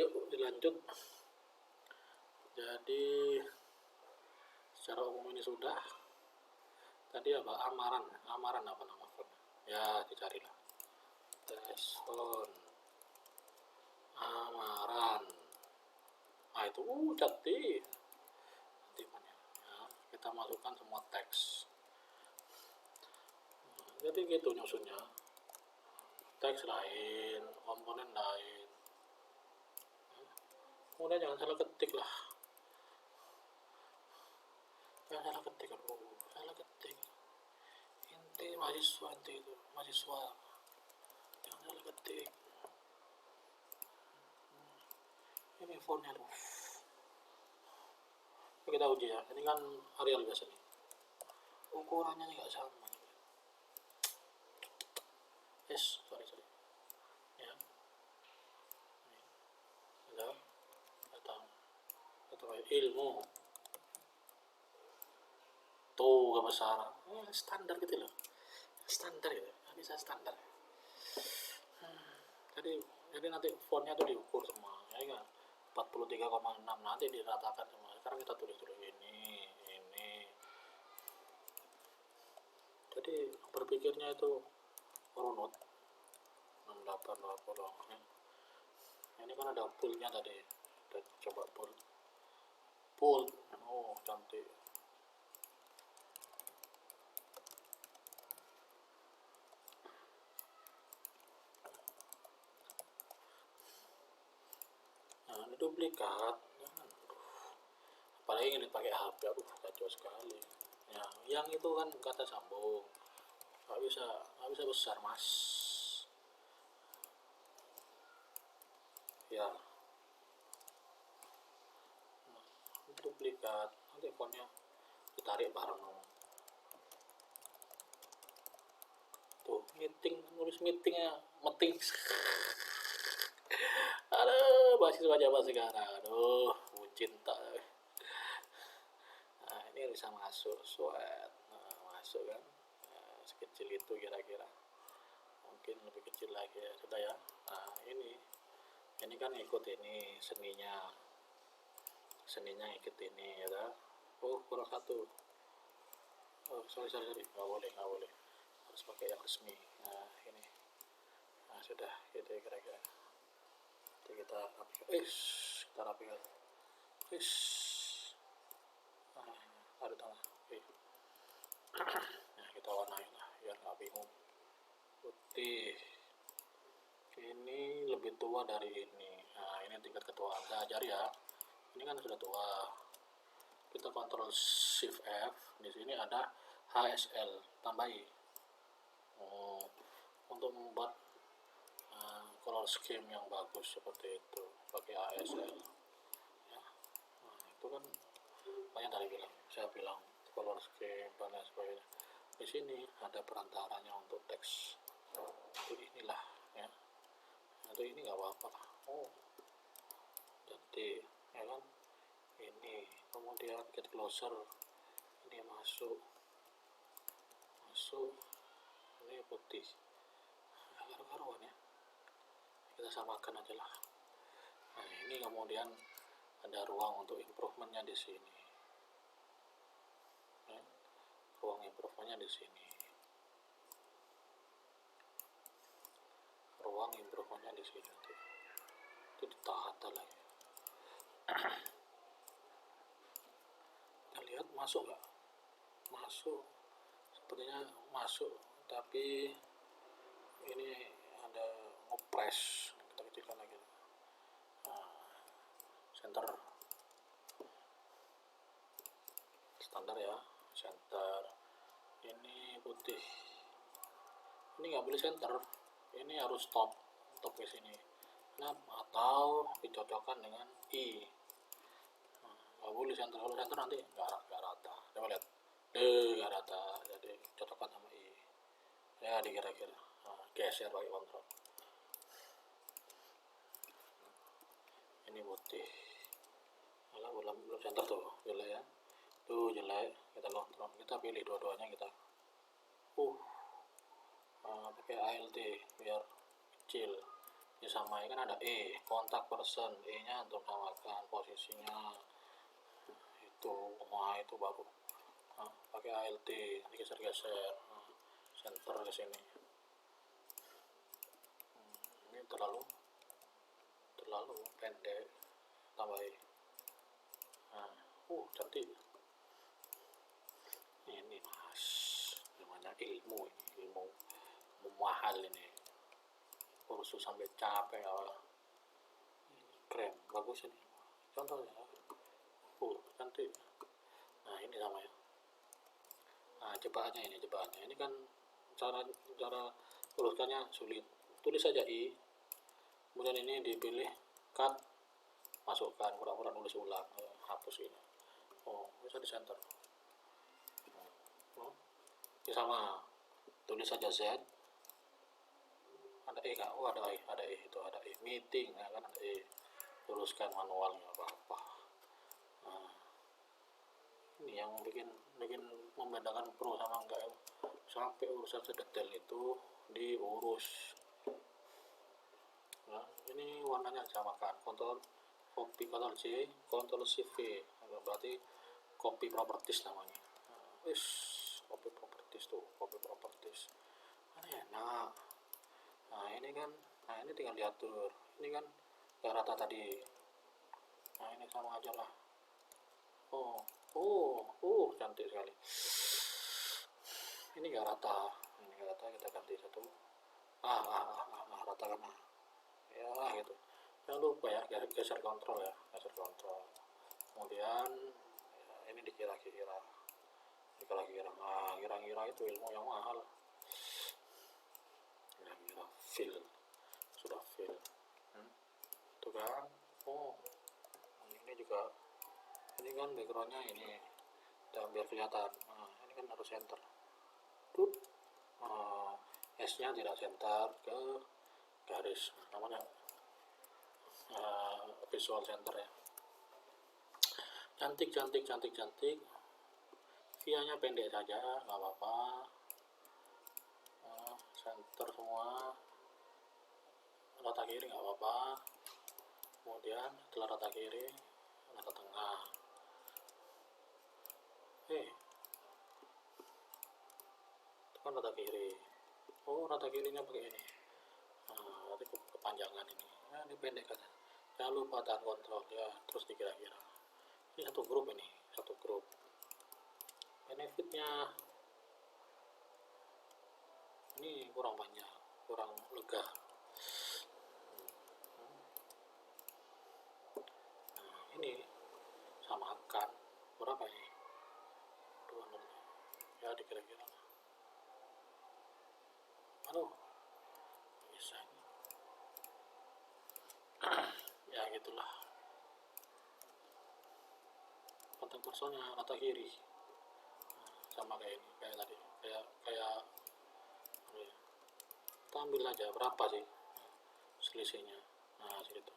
Yuk dilanjut. Jadi secara umum ini sudah. Tadi apa? Amaran apa nama fontnya? Ya dicarilah. Tes font Amaran. Nah itu cantik. Nanti fontnya. Ya, kita masukkan semua teks. Jadi gitu nyusunnya. Teks lain, komponen lain. Kemudian jangan salah ketik lah. Jangan salah ketik. Salah ketik. Inti mahasiswa itu mahasiswa. Jangan salah ketik. Ini fontnya tuh. Kita uji ya. Ini kan Arial biasa nih. Ukurannya nggak sama. Sorry. Ya. Ada. Atau ilmu. Tuh kebesaran. Standar gitu loh. Standar gitu. Nggak bisa standar. Jadi nanti fontnya tuh diukur semua. Ya kan? 43,6 nanti diratakan semua. Sekarang kita tulis dulu ini. Jadi berpikirnya itu runut 6880 ya. Ini kan ada poolnya tadi. Kita coba pool. Oh cantik. Nah ini duplikat. Jangan. Apalagi ini pakai HP. Kacau sekali. Ya, yang itu kan kata sambung. Nggak bisa besar mas. Ya. Nah, duplikat. Nanti fontnya ditarik bareng. Tuh nulis meetingnya meeting. Aduh mahasiswa zaman sekarang, aduh bucin tak. Nah ini bisa masuk masuk kan. Nah, sekecil itu kira-kira, mungkin lebih kecil lagi ya. Sudah ya. Nah ini kan ikut ini seninya ikut ini ya. Kurang satu. Sorry nggak boleh harus pakai yang resmi. Nah ini sudah gitu ya kira-kira. Jadi kita rapikan ada tengah. Nah kita warnain lah biar nggak bingung. Putih ini lebih tua dari ini. Nah ini tingkat ketuaan, saya ajar ya. Ini kan sudah tua. Kita Ctrl Shift F. Di sini ada HSL, tambahi. Untuk membuat color scheme yang bagus seperti itu pakai HSL ya. Nah itu kan banyak tadi saya bilang color scheme dan lain sebagainya. Di sini ada perantaranya untuk teks. Itu inilah ya. Atau ini nggak apa-apa. Jadi ya kan ini kemudian get closer ini masuk ini putih karuan ya, kita samakan aja lah. Nah ini kemudian ada ruang untuk improvementnya di sini ya. Ruang improvementnya di sini, tuh. Itu ditata lagi. Kita lihat masuk nggak? Masuk, sepertinya masuk, tapi ini ada ngepres. Kita kecilkan lagi. Center standar ya, center. Ini putih, ini nggak boleh center, ini harus top ke sini. Kenapa? Atau dicocokkan dengan I. Nggak boleh center, kalau center nanti nggak rata. Coba lihat, nggak rata, jadi cocokkan sama I ya, dikira-kira. Geser pakai kontrol. Ini putih, malah belum center tuh, jelek ya. Tuh jelek, kita kontrol, kita pilih dua-duanya, kita pakai ALT biar kecil. Ini sama, ini kan ada kontak person, nya untuk samakan posisinya itu. Wah itu baru pakai ALT, digeser-geser, center ke sini. Ini terlalu pendek, tambahin. Cantik. Ini mas, namanya ilmu mahal ini, kursus sampai capek awal. Keren, bagus ini contohnya. Cantik. Nah ini sama ya. Nah jebakannya ini kan cara tuliskannya sulit. Tulis saja I, kemudian ini dipilih cut, masukkan, pura-pura nulis ulang, hapus ini. Bisa di center. Ini sama, tulis saja Z, ada E kan? Ada E itu, ada E meeting ya kan, ada E, tuliskan manual nggak apa-apa. Ini yang bikin membedakan pro sama enggak, sampai urusan sedetail itu diurus. Nah, ini warnanya samakan, copy Ctrl C, Ctrl Shift V, berarti copy properties namanya. Copy properties tuh, copy properties. Enak. Nah ini tinggal diatur. Ini kan gak rata tadi. Nah ini sama aja lah. Cantik sekali. Ini gak rata, kita ganti satu. Rata kan. Ya gitu. Jangan lupa ya, geser kontrol ya, Kemudian ini dikira-kira. Kira-kira itu ilmu yang mahal. Kira-kira sudah fill. Tuh kan. Ini juga, ini kan backgroundnya ini, dan biar kelihatan. Ini kan harus center. S-nya tidak center ke garis, namanya visual center ya. Cantik. Via-nya pendek saja, nggak apa-apa. Center semua, rata kiri nggak apa-apa. Kemudian setelah rata kiri, rata tengah. Itu kan rata kiri. Rata kirinya pakai ini. Nanti kepanjangan ini. Ini pendek kan. Jangan lupa tahan kontrol ya, terus dikira-kira. Ini satu grup. Benefitnya ini kurang banyak, kurang lega. Ini samakan berapa ini? 2 ya, dikira-kira. Bisa ya gitulah. Kontak personnya rata kiri, sama kayak ini, kayak tadi, kayak kita ambil aja berapa sih selisihnya. Segitu.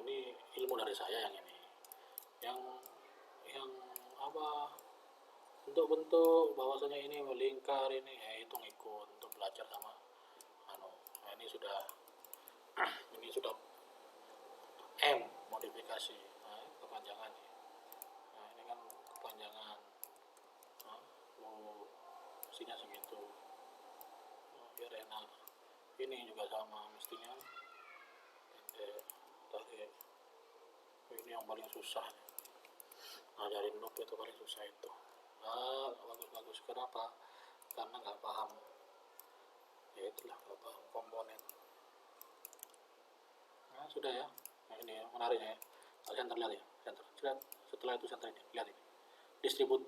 Ini ilmu dari saya yang ini, yang apa, bentuk bahwasanya ini melingkar ini, itu ngikut untuk belajar sama ini sudah M modifikasi. Kepanjangannya, ini kan kepanjangan, fungsinya segitu, biar enak. Ini juga sama, mestinya pendek. Ini yang paling susah, ngajarin noob itu paling susah itu. Bagus. Kenapa? Karena nggak paham. Ya itulah, nggak paham komponen. Sudah ya. Ini menariknya ya. Center, lihat ya, center. Setelah itu center ini, lihat ini. Distribute.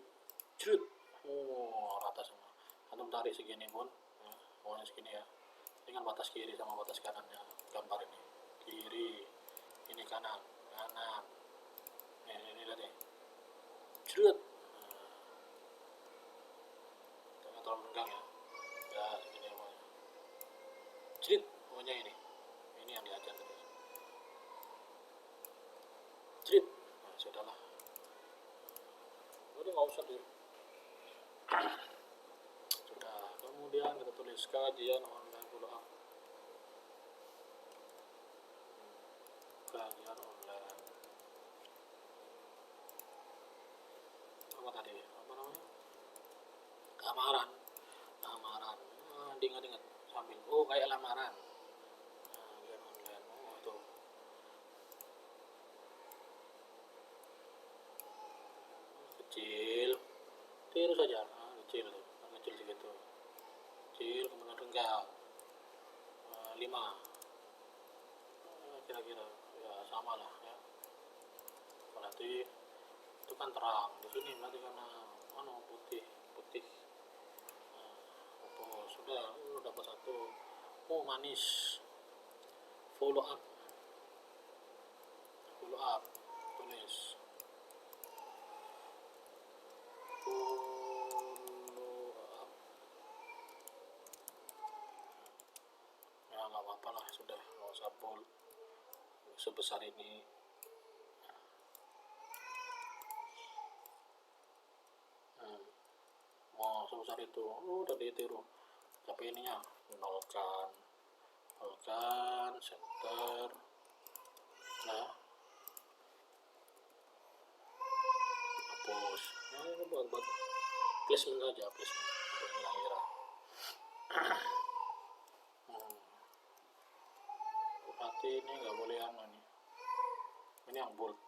Rata semua. Antum tarik segini pun, pokoknya segini ya. Ini kan batas kiri sama batas kanannya gambar ini. Kiri, ini kanan. Ini lihat ya. Jangan terlalu renggang ya. Segini pokoknya. Pokoknya ini yang diajar terus. Sudahlah. Udah nggak usah dulu. Sudah. Kemudian kita tulis kajian online follow up. tadi, apa namanya, lamaran. Ingat-ingat sambil, oh kayak lamaran. Game online, oh itu kecil, tiru saja. Kecil tuh, kecil segitu, kecil kemudian renggang. 5, kira-kira ya sama lah ya. Berarti itu kan terang, di sini berarti karena putih putih. Oh sudah, dapat satu. Oh manis. Follow up, tulis follow up. Ya nggak apa-apa lah, sudah nggak usah bold sebesar ini. Oh sebesar itu, udah ditiru. Tapi ininya nolkan center. Nah hapus. Nah ini buat placement saja, placement untuk ngira-ngira. Berarti ini nggak boleh nih. Ini yang bold,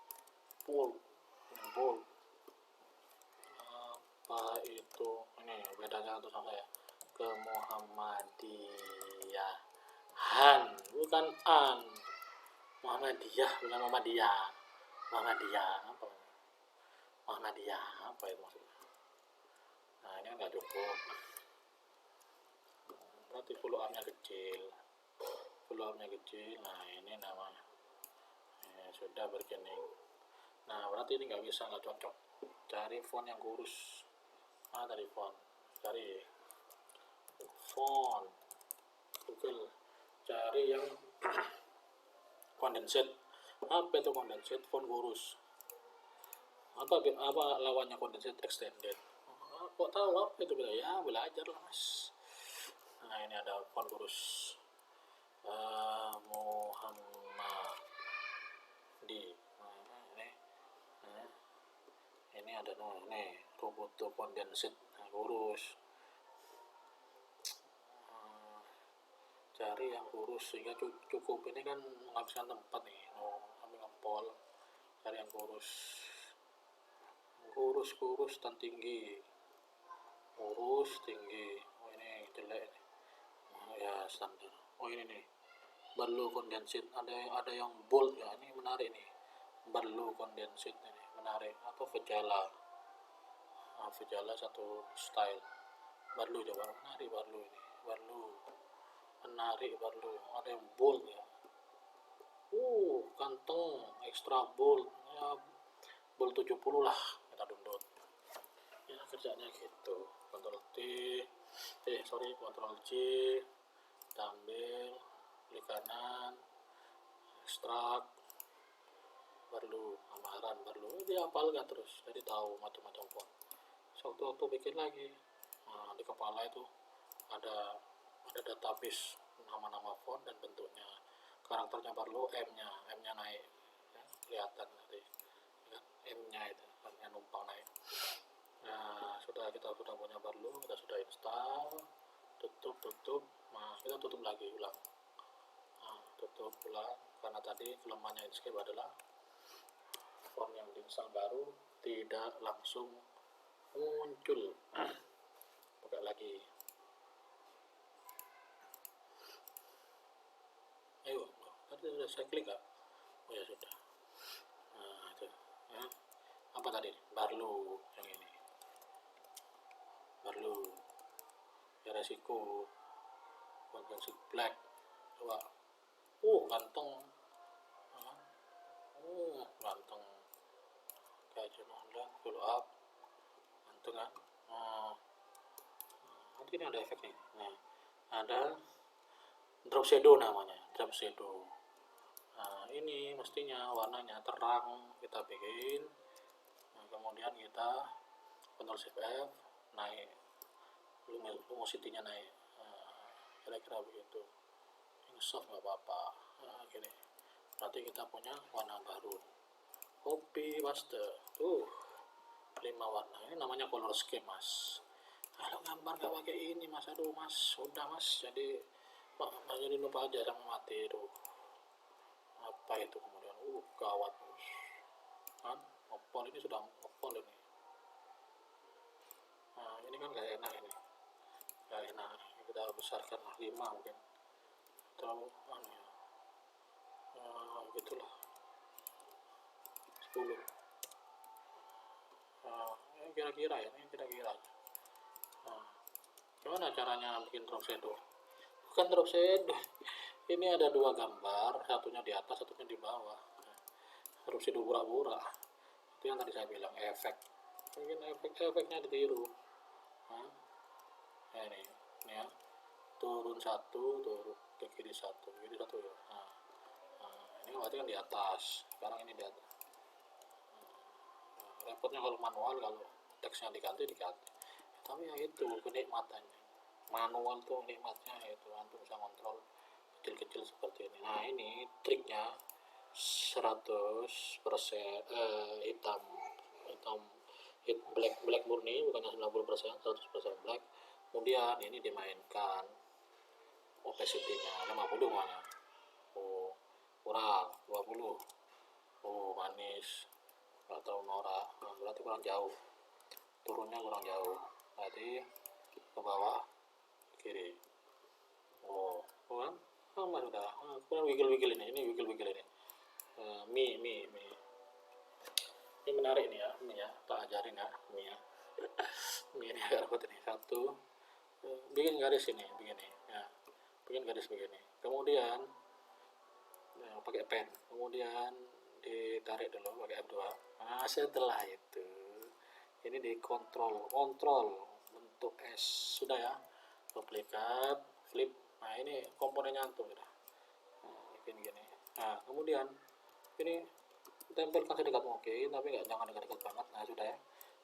yang bold. Apa itu? Ini bedanya untuk sama ya. Ke Muhammadiyahan, bukan an. Muhammadiyah, bukan Muhammadiyah. Apa? Muhammadiyah apa itu maksudnya? Nah ini nggak cukup. Berarti follow up-nya kecil. Nah ini namanya. Sudah berkening. Nah berarti ini nggak cocok. Cari font yang kurus. Tadi font. Cari font. Google. Cari yang condensed. Apa itu condensed? Font kurus. Apa lawannya condensed? Extended. Kok tahu apa itu? Ya belajar lah mas. Nah ini ada font kurus. Muhammad di ini ada nih Roboto condensed kurus. Cari yang kurus sehingga cukup, ini kan menghabiskan tempat nih. Kami ngepol, cari yang kurus dan tinggi. Oh ini jelek nih. Ya standar. Oh ini nih Barlow condensed, ada yang bold ya, ini menarik nih. Barlow condensed ini menarik. Atau Vejala satu style. Barlow coba, menarik Barlow ini. Ada yang bold ya. Kantong ekstra bold ya, bold 70 lah, kita download ya. Kerjanya gitu, Ctrl C, ambil klik kanan, ekstrak Barlow, dia hafal kan terus, jadi tahu macam-macam font. Waktu bikin lagi, di kepala itu ada database nama-nama font dan bentuknya. Karakternya Barlow, M-nya naik ya, kelihatan nanti ya, M-nya itu M-nya numpang naik. Nah kita sudah punya Barlow, kita sudah install, tutup. Nah kita tutup lagi ulang. Karena tadi kelemahannya Inkscape adalah font yang diinstal baru tidak langsung muncul. Buka lagi. Ayo, tadi sudah saya klik gak? Oh ya sudah. Nah itu ya. Apa tadi? Barlow yang ini. Ya resiko condensed black. Coba. Ganteng. Ganteng. Kajian online, follow up. Ganteng kan? Nanti ini ada efek nih. Nah, ada drop shadow namanya. Nah, ini mestinya warnanya terang, kita bikin. Nah, kemudian kita Ctrl Shift F, naik. Luminosity-nya naik. Kira-kira begitu. Ini soft nggak apa-apa. Gini. Berarti kita punya warna baru. Copy paste. 5 warna. Ini namanya color scheme, Mas. Kalau gambar gak pakai ini, Mas, aduh, Mas, udah, Mas, jadi lupa aja sama mati itu. Apa itu kemudian? Gawat, kan? Ngepol ini sudah ngepol ini. Nah, ini kan gak enak ini. Gak enak. Kita besarkan 5 mungkin. Atau gitulah 10. Kira-kira ya, ini kira-kira. Gimana caranya bikin drop shadow? Bukan drop shadow, ini ada 2 gambar, satunya di atas, satunya di bawah. Drop shadow pura-pura, itu yang tadi saya bilang efek. Mungkin efeknya ditiru. Ini ya, turun 1, turun ke kiri 1, kiri 1 ya. Ini berarti kan di atas, sekarang ini di atas. Repotnya kalau manual, kalau teksnya diganti. Tapi ya itu kenikmatannya manual tuh, nikmatnya itu antum bisa kontrol kecil-kecil seperti ini. Nah, ini triknya 100% hitam black murni, bukannya 90%, 100% black. Kemudian ini dimainkan opacity-nya 50 mana, kurang 20, manis atau norak, berarti kurang jauh, turunnya kurang jauh, berarti ke bawah kiri. Kan sama sudah. Kurang wiggle ini mi ini menarik nih ya, mi ya, tak ajarin ya, mi ya. Mi ini agak repot ini. 1, bikin garis ini begini ya, bikin garis begini, kemudian pakai pen, kemudian ditarik dulu pakai F2. Nah, setelah itu ini dikontrol bentuk S, sudah ya, duplikat, flip. Nah, ini komponennya antum ya. Bikin gini. Nah, kemudian ini tempelkan sedekat mungkin, tapi jangan dekat-dekat banget. Nah, sudah ya,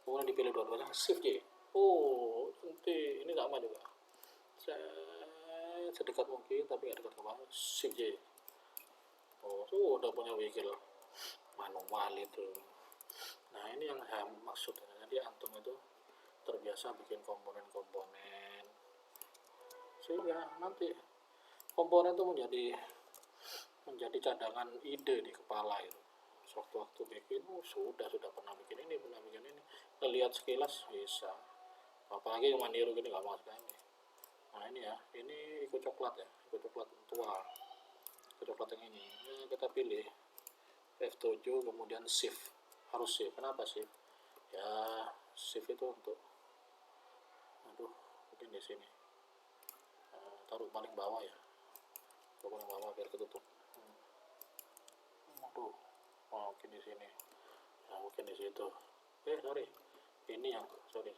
kemudian dipilih dua-duanya, shift J. Nanti ini sama juga, sedekat mungkin tapi nggak dekat ke bawah, shift J. Tuh udah punya wiggle manual itu. Nah, ini yang saya maksud. Jadi antum itu terbiasa bikin komponen-komponen sehingga nanti komponen itu menjadi cadangan ide di kepala itu. Sewaktu-waktu bikin, sudah pernah bikin ini, ngelihat sekilas bisa. Apalagi yang maniru gini nggak mau sekali. Nah, ini ya, ini ikut coklat ya, ikut coklat tua, ikut coklat yang ini. Kita pilih F7, kemudian shift, harus shift. Kenapa shift? Ya, shift itu untuk, mungkin di sini, taruh paling bawah ya, paling bawah biar ketutup. Mungkin di sini, mungkin di situ. Sorry, ini yang sorry,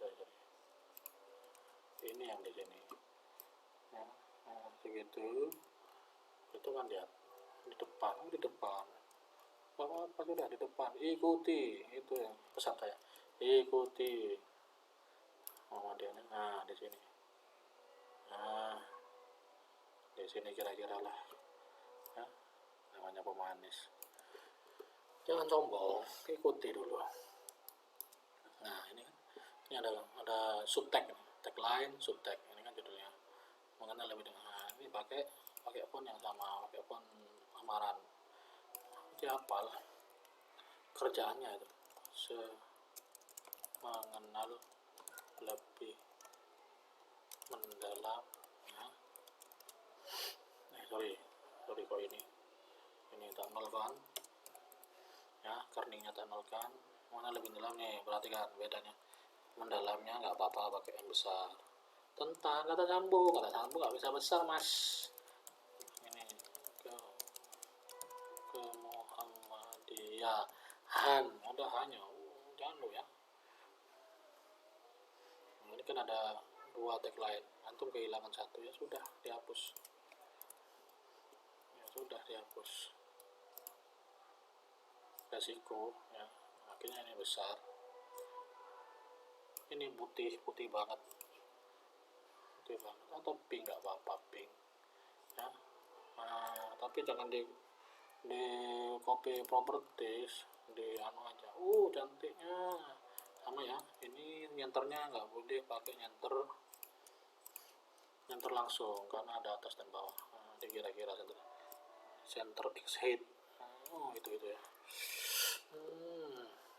ini yang di sini. Segitu, itu kan lihat di depan. Apa sudah di depan? Ikuti, itu yang pesan saya. Ikuti. Dia, nah di sini. Nah, di sini kira-kira lah. Ya, namanya pemanis. Jangan sombong, ikuti dulu. Nah, ini ada subtag, tagline, subtag. Ini kan judulnya. Mengenal lebih dengan. Nah, ini pakai font yang sama, pakai font amaran. Jadi hafal kerjaannya itu. Mengenal lebih mendalam. Sorry kok ini tak nolkan ya, kerningnya tak nolkan. Mana lebih dalam nih, perhatikan bedanya. Mendalamnya nggak apa-apa pakai yang besar. Tentang kata sambung nggak bisa besar, Mas. Ini ke Muhammadiyah, ada hanya jangan lo ya. Ini kan ada 2 tagline, antum kehilangan 1, ya sudah dihapus. Resiko ya, akhirnya ini besar, ini putih banget, atau pink nggak apa-apa, pink ya. Tapi jangan di copy properties, di aja. Cantiknya sama ya, ini nyenternya nggak boleh pakai nyenter langsung karena ada atas dan bawah. Nah, kira-kira center X height. Oh, itu ya.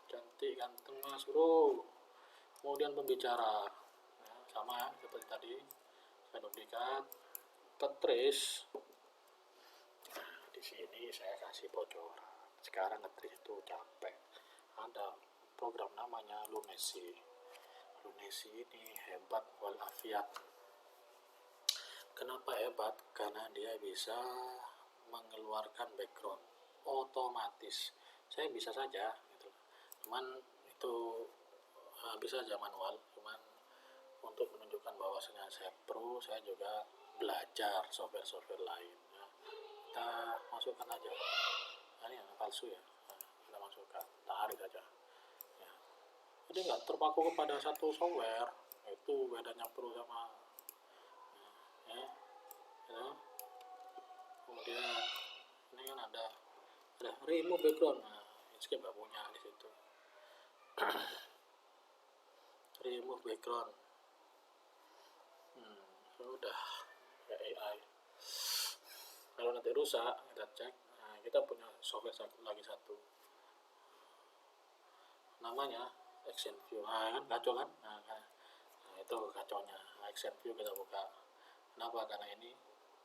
Cantik ganteng mas bro. Kemudian pembicara, nah, sama ya seperti tadi, saya duplikat, tetris. Nah, di sini saya kasih bocor. Sekarang tetris itu capek. Ada program namanya Lunesi. Lunesi ini hebat walafiat. Kenapa hebat? Karena dia bisa mengeluarkan background otomatis. Saya bisa saja gitu. Cuman itu bisa aja manual, cuman untuk menunjukkan bahwasanya saya pro, saya juga belajar software lain. Nah, kita masukkan aja. Nah, ini yang palsu ya. Nah, kita masukkan, tarik aja ya. Jadi nggak terpaku kepada satu software. Itu bedanya pro sama ya. Kemudian ini kan ada remove background. Nah, Inkscape nggak punya di situ. Remove background. Sudah ya AI. Kalau nanti rusak, kita cek. Nah, kita punya software lagi satu. Namanya ActionView. Nah, kan kacau kan? Nah, itu kacaunya. ActionView kita buka. Kenapa? Karena ini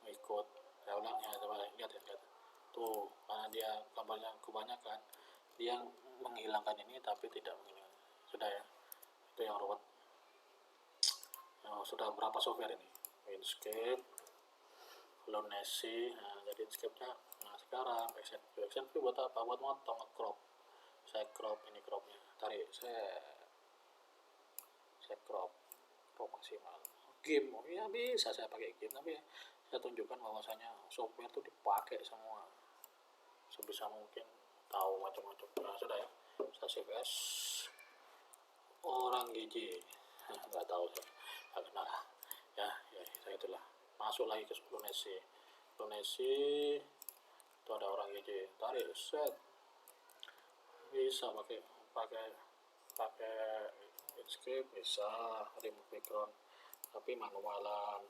ikut. Saya ulang ya, coba lihat. Tuh, karena dia gambarnya kebanyakan, dia menghilangkan ini tapi tidak menghilangkan. Sudah ya. Itu yang ruwet. Sudah berapa software ini? Inkscape, Lunesi. Nah, jadi Inkscape-nya. Nah, sekarang ActionView buat apa? Buat motong, crop. Saya crop, ini cropnya. Tarik, saya crop maksimal. Game, oh ya bisa saya pakai game, tapi saya tunjukkan bahwasanya software itu dipakai semua sebisa mungkin, tahu macam-macam. Nah, sudah ya, saya save as orang GJ. Nggak tahu saya, nggak kenal ya, saya itulah. Masuk lagi ke Lunesi itu ada orang GJ, tarik set, bisa pakai Inkscape, bisa remove background tapi manualan.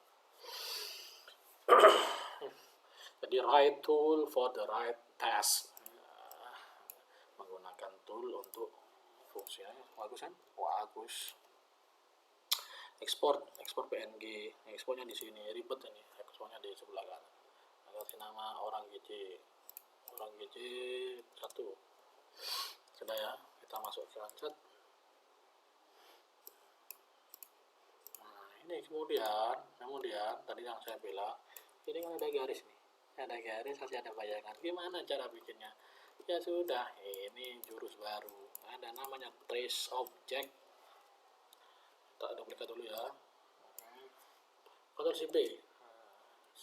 Jadi right tool for the right task. Menggunakan tool untuk fungsinya bagus kan? Bagus. Ekspor PNG, ekspornya di sini, ribet ini, ekspornya di sebelah kanan. Kasih nama orang GJ 1. Sudah ya, kita masuk ke set. Nah, ini kemudian tadi yang saya bilang, ini kan ada garis nih, masih ada bayangan. Gimana cara bikinnya? Ya sudah, ini jurus baru, ada namanya trace object. Kita duplikat dulu ya, Ctrl C B,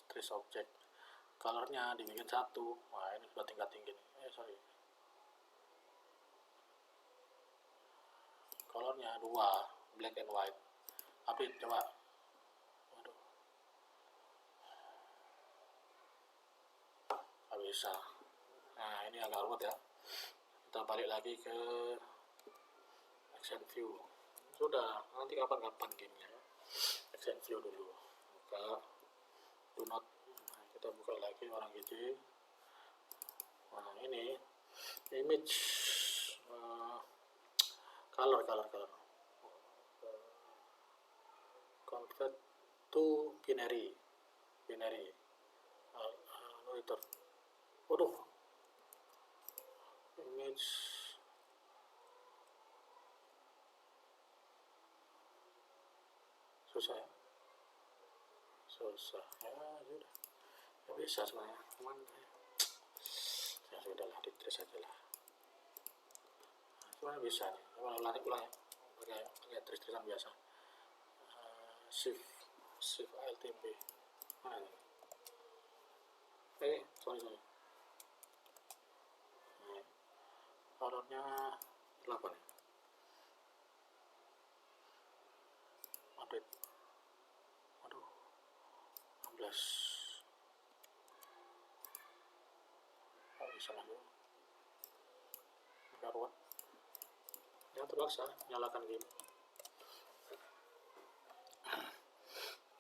trace object, colornya dibikin 1. Wah, ini sudah tingkat tinggi nih. Colornya 2, black and white. Update, coba. Waduh, nggak bisa. Nah, ini agak ruwet ya. Kita balik lagi ke ActionView. Sudah, nanti kapan-kapan gamenya. ActionView dulu, buka do not. Nah, kita buka lagi orang GJ. Nah, ini image, color convert to binary monitor. Waduh, image susah ya, ya sudah, ya bisa sebenarnya, cuman ya sudah lah, di trace aja lah. Nah, sebenarnya bisa nih, ulang ya, pakai trace-tracean biasa. Shift Alt B. Nah, sorry. Nah, colornya 8 ya. Update. Waduh, 16. Oh, bisa lah bro, agak ruwet. ya terpaksa nyalakan game.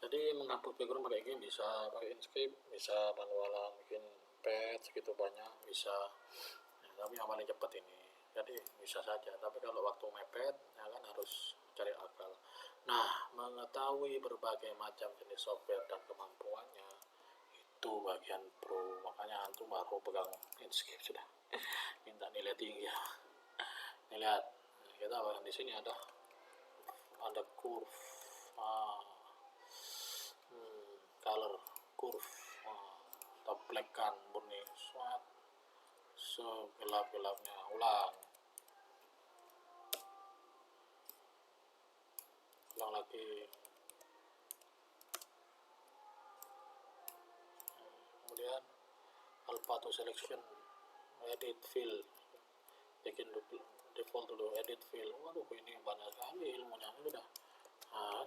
Jadi menghapus background pakai game bisa, pakai Inkscape bisa, manualan bikin patch gitu banyak bisa ya, tapi yang paling cepat ini, jadi bisa saja. Tapi kalau waktu mepet ya kan harus cari akal. Nah, mengetahui berbagai macam jenis software dan kemampuannya itu bagian pro, makanya antum baru pegang Inkscape sudah minta nilai tinggi ya. Nih lihat, kita di sini ada curve, color curve, toplekan murni swat segelap-gelapnya. Ulang lagi. Kemudian alpha to selection, edit fill, bikin default dulu, edit fill. Waduh, ini banyak sekali ilmunya.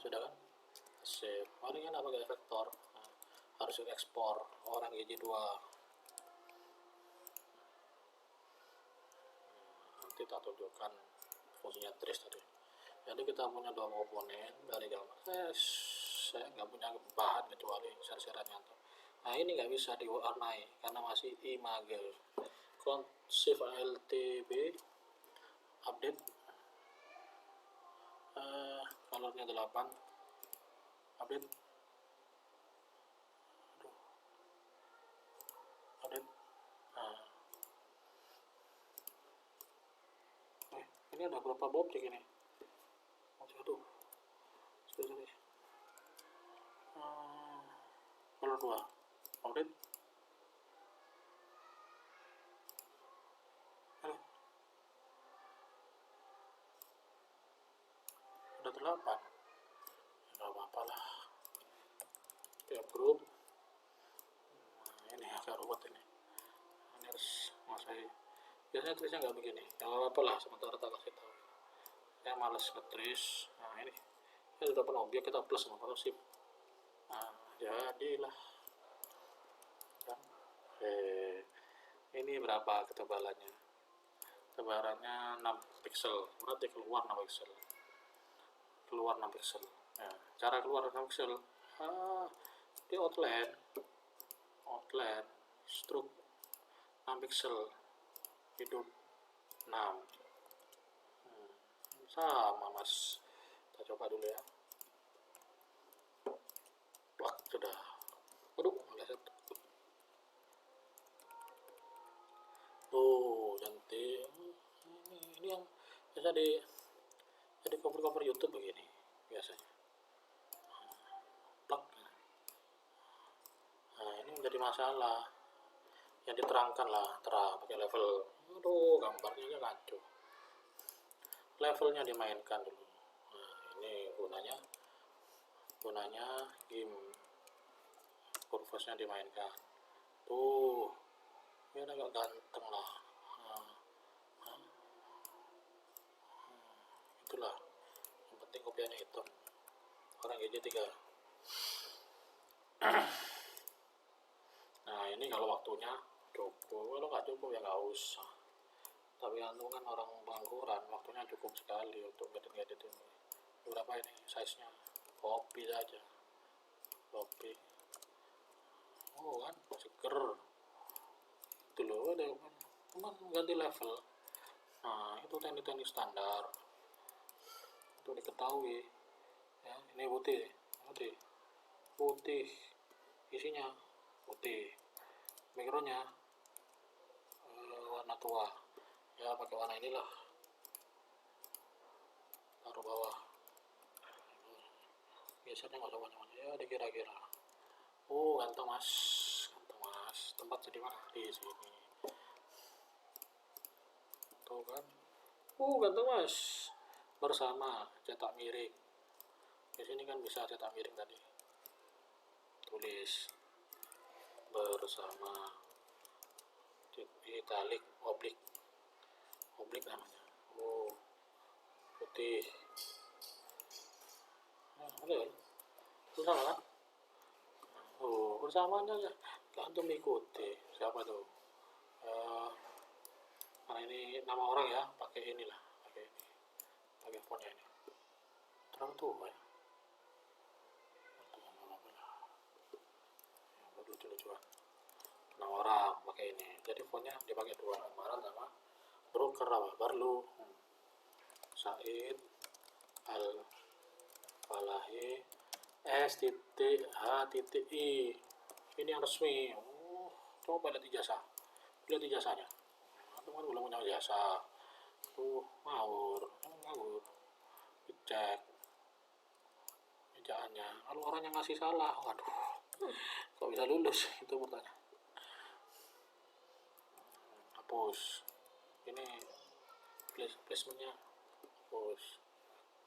Sudah kan, save. Paling kan pakai vektor, harus ekspor orang GJ2. Nanti tak tunjukkan fungsinya trace tadi. Jadi kita punya dua komponen dari gambar. Saya nggak punya bahan kecuali share-shareannya. Nah, ini nggak bisa diwarnai karena masih image. Save LTB, update, colornya 8, update, update. Ini ada berapa objek ini? Aduh, sorry. Color 2, update. Ada 8. Nggak apa-apa lah. Tiap grup. Ini agak ruwet ini. Ini harus masai. Biasanya tulisnya nggak begini. Nggak apa-apa lah, sementara tak kasih tahu. Saya males ngetris. Nah, ini sudah penuh objek, kita plus sama atau shift. Nah, jadilah kan. Ini berapa ketebalannya? Ketebalannya 6 pixel, berarti keluar 6 pixel. Nah, cara keluar 6 pixel, di outline stroke 6 pixel, hidup 6. Sama mas, kita coba dulu ya. Wah, sudah. Aduh, meleset. Tuh, cantik. Ini yang biasa di cover YouTube begini biasanya. Plak. Nah, ini menjadi masalah. Yang diterangkan lah, pakai level. Aduh, gambarnya aja kacau. Levelnya dimainkan dulu. Nah, ini gunanya game kurvasnya dimainkan. Tuh, ini agak ganteng lah. Itulah yang penting kopiannya hitam, orang GJ3. Nah, ini kalau waktunya cukup, kalau nggak cukup ya nggak usah. Tapi anu kan orang pengangguran, waktunya cukup sekali untuk ngedit ini. Berapa ini size nya? Copy saja, copy. Oh kan seger itu loh, ada cuman ganti level. Nah, itu teknik standar itu diketahui ya. Ini putih isinya putih, backgroundnya warna tua ya, pakai warna inilah, taruh bawah, biasanya nggak usah banyak ya, dikira-kira. Ganteng mas, tempatnya di mana? Di sini tuh kan. Ganteng mas, bersama cetak miring. Di sini kan bisa cetak miring tadi, tulis bersama, italik, oblik namanya. Putih. Bersama kan? Bersamanya ya, antum ikuti siapa tuh. Karena ini nama orang ya, pakai inilah, pakai ini. pakai fontnya ini terlalu tua ya. Buat lucu-lucuan nah orang pakai ini, jadi fontnya dipakai dua, Amaran sama broker apa Barlu. Said Al Falahi S.H.I. Ini yang resmi. Coba lihat ijazahnya. Antum kan belum punya jasa tuh, ngawur dicek ejaannya. Kalau orang yang ngasih salah, waduh, kok bisa lulus itu pertanyaan. Hapus ini placementnya, hapus.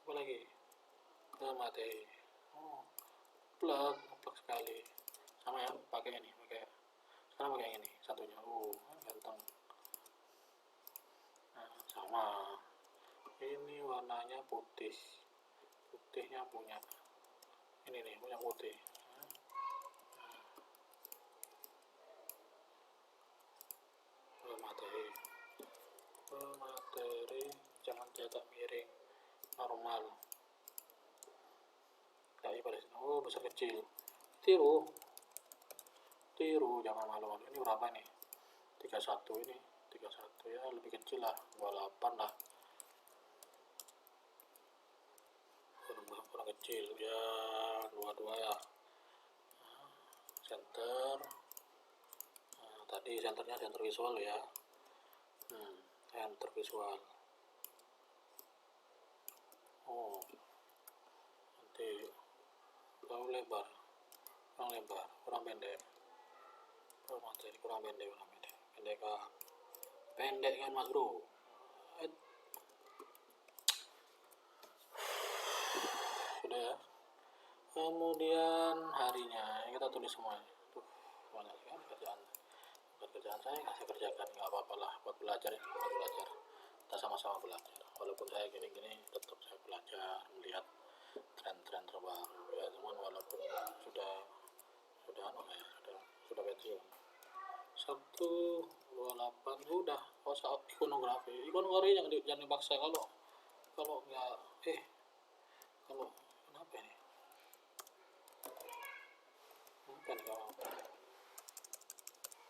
Apa lagi ke materi, plug sekali sama ya, pakai ini, sekarang pakai yang ini satunya, ganteng. Nah, sama ini warnanya putihnya punya ini nih, punya putih. Materi jangan cetak miring, normal kayak pada sini. Besar kecil, tiru jangan malu-malu. Ini berapa nih? 31, ini 31 ya, lebih kecil lah, 28 lah, kurang kecil ya, 22 ya. Center, tadi senternya center visual ya, center visual. Nanti kalau lebar, kurang pendek. Materi kurang pendek kan mas bro. Sudah ya. Kemudian harinya kita tulis semuanya. Banyak kan kerjaan saya kasih kerjakan, nggak apa-apa lah, buat belajar. Kita sama-sama belajar. Walaupun saya gini-gini, tetap saya belajar, melihat tren-tren terbaru ya teman. Walaupun sudah pensiun. Sabtu 28 udah, usah ikonografi jangan dipaksa. Kalau nggak kalau kenapa ini bukan kalau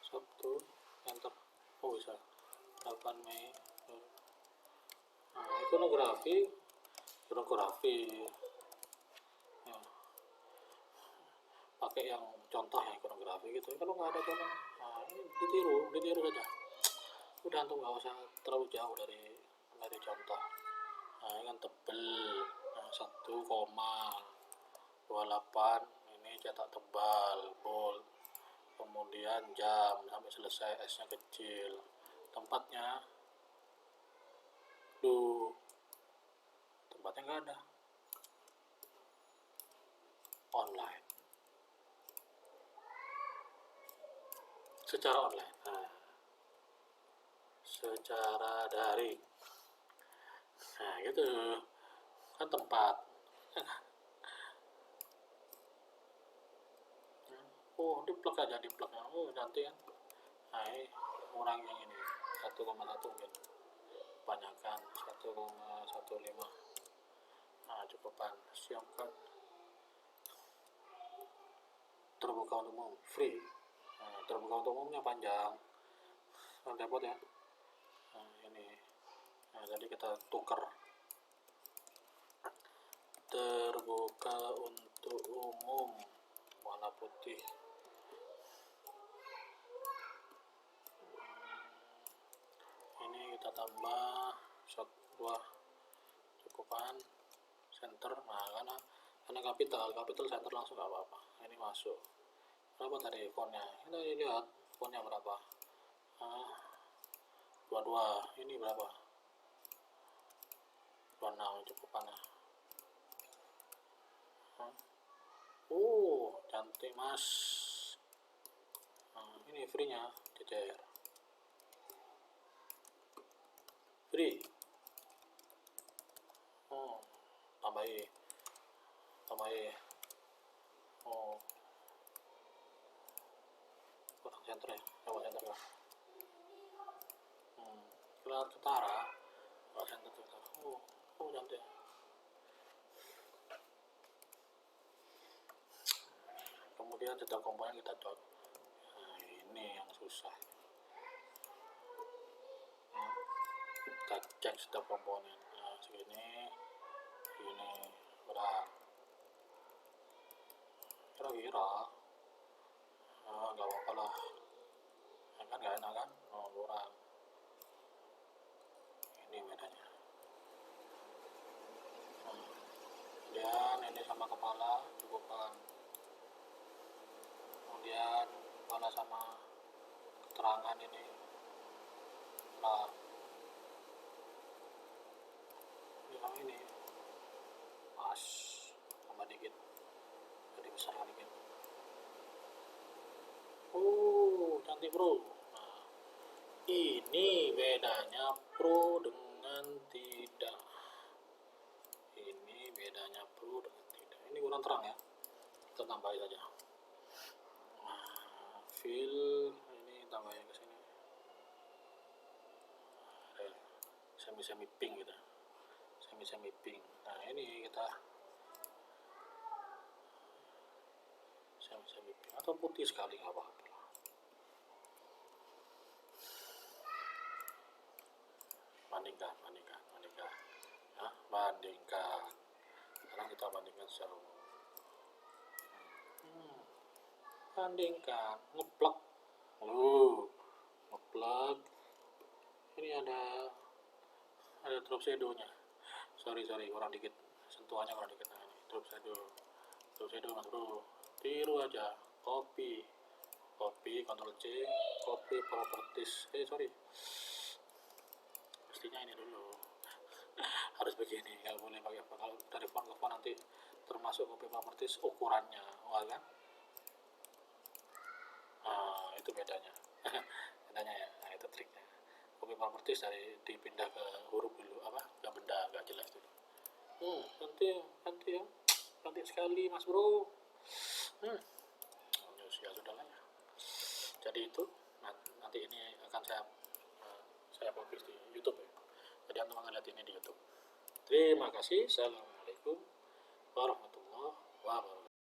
Sabtu enter, bisa 8 Mei. Ikonografi ya, pakai yang contoh yang ikonografi gitu. Kalau nggak ada contoh, ini ditiru saja. Udah, antum nggak usah terlalu jauh dari contoh. Ini kan tebel, 1,28, ini cetak tebal, bold. Kemudian jam sampai selesai, S-nya kecil. Tempatnya nggak ada, online, secara online, secara daring. Nah gitu kan tempat. Di plug aja, nanti kan. Nah ini ngurangi yang ini 1,1 mungkin, kebanyakan 1,15. Cukupan. Siapkan terbuka untuk umum, free. Terbuka untuk umumnya panjang, repot ya. Ini jadi kita tuker, terbuka untuk umum warna putih. Ini kita tambah buah cukupan center. Karena kapital center langsung gak apa-apa. Ini masuk berapa tadi fontnya, kita lihat fontnya berapa. 22, ini berapa, 26 cukupan. Cantik mas. Ini free nya, cecer free. Tambahin kurang center ya, coba center ya. Kelar ketara, center. Cantik. kan setiap komponen kita cek. Nah, ini yang susah. Kita cek setiap komponen. Nah, segini berat kira-kira nggak apa-apa lah ya kan, nggak enak kan, kurang. Ini bedanya. Kemudian ini sama kepala cukup kan, kemudian kepala sama keterangan ini nah ini sama ini pas, tambah dikit, jadi besar dikit. Cantik bro. Nah, ini bedanya pro dengan tidak. Ini bedanya pro dengan tidak. Ini kurang terang ya, kita tambahin saja. Nah, fill ini tambahin ke sini. Semi pink gitu, semi pink. Nah ini kita semi pink atau putih sekali nggak apa-apa. Bandingkan ya, bandingkan. Sekarang kita bandingkan secara umum. Bandingkan, ngeplak, ngeplak. Ini ada drop shadow-nya. Sorry kurang dikit, sentuhannya kurang dikit. Nah, ini drop shadow mas bro. Tiru aja, copy Ctrl C, copy properties. Pastinya ini dulu. Harus begini, nggak boleh pakai kalau dari font ke font nanti termasuk copy properties ukurannya, kan? Nah, itu bedanya. Bedanya ya. Nah, itu triknya. Copy properties dari dipindah ke huruf dulu, ke benda nggak jelas dulu. Cantik ya, cantik sekali mas bro. Ya sudah lah ya. Jadi itu nanti ini akan saya publish di YouTube ya. Jadi teman-teman lihat ini di YouTube. Terima kasih. Assalamualaikum warahmatullahi wabarakatuh.